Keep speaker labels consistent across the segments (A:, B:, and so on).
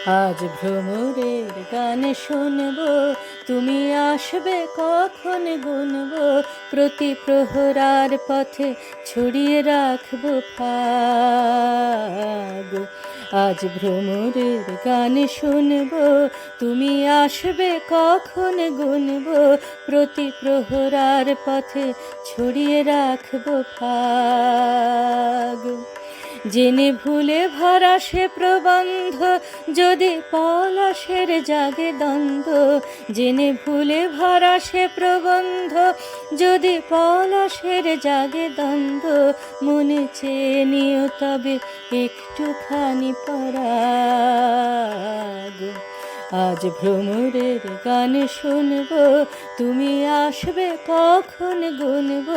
A: আজ ভ্রমরের গান শুনব, তুমি আসবে কখন গুনব, প্রতি প্রহরার পথে ছড়িয়ে রাখব ফাগ। আজ ভ্রমরের গান শুনব, তুমি আসবে কখন গুনব, প্রতি প্রহরার পথে ছড়িয়ে রাখব ফাগ। জেনে ভুলে ভরা সে প্রবন্ধ, যদি পলাশের জাগে দ্বন্দ্ব। জেনে ভুলে ভরা সে প্রবন্ধ, যদি পলাশের জাগে দ্বন্দ্ব। মনে চেয়ে নিও তবে একটুখানি পরাগ। আজ ভ্রমরের গান শুনব, তুমি আসবে কখন গুনব,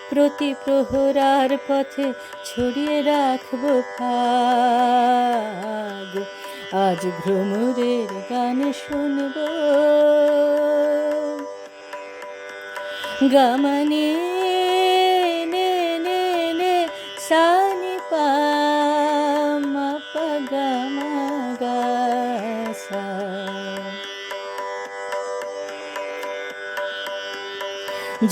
A: প্রতি প্রহরার পথে ছড়িয়ে রাখব ফাগ। আজ ভ্রমরের গান শুনব। গামানে নে নে নে সানি পা মা পা গা মা গা সা।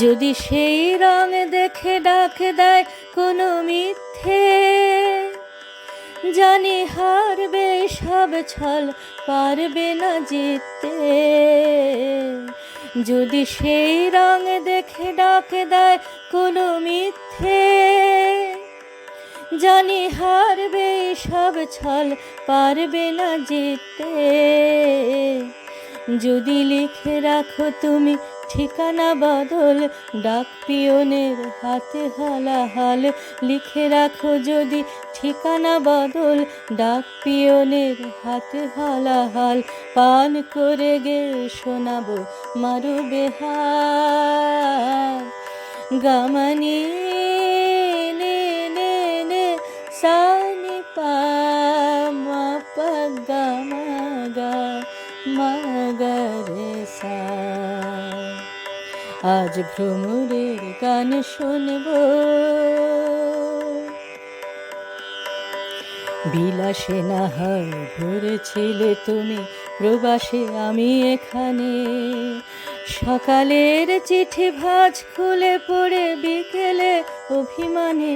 A: যদি সেই রং দেখে ডাক দেয় কোনো মিথ্যে, জানি হারবে সব ছল, পারবে না জিততে। যদি সেই রং দেখে ডাক দেয় কোনো মিথ্যে, জানি হারবে সব ছল, পারবে না জিততে। যদি লিখে রাখো তুমি ঠিকানা বদল, ডাক পিয়নের হাতে হালাহাল। লিখে রাখো যদি ঠিকানা বদল, ডাক পিয়নের হাতে হালাহাল। পান করে গে শোনাবো মারু বেহাল। গামানি নে নে নে সানি পা মা পা গা মা গা মা গা রে সা। আজ ভ্রমরের গান শুনব। বিলাসে না হয় ভরেছিলে তুমি, প্রবাসে আমি এখানে। সকালের চিঠি ভাঁজ খুলে পড়ে বিকেলে অভিমানে,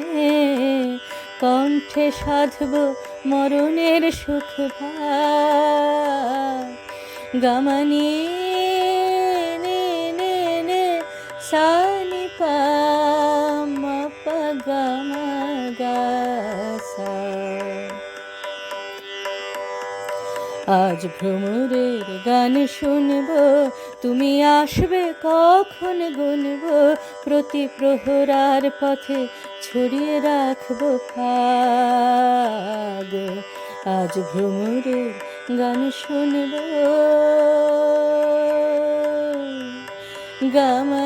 A: কণ্ঠে সাধব মরণের সুখ ভাগ। গামানি নে নে নে সানি পা মা পা গা মা গা সা। আজ ভ্রমরের গান শুনব, তুমি আসবে কখন গুনব, প্রতি প্রহরার পথে ছড়িয়ে রাখব ফাগ। আজ ভ্রমরের গান শুনব। গামা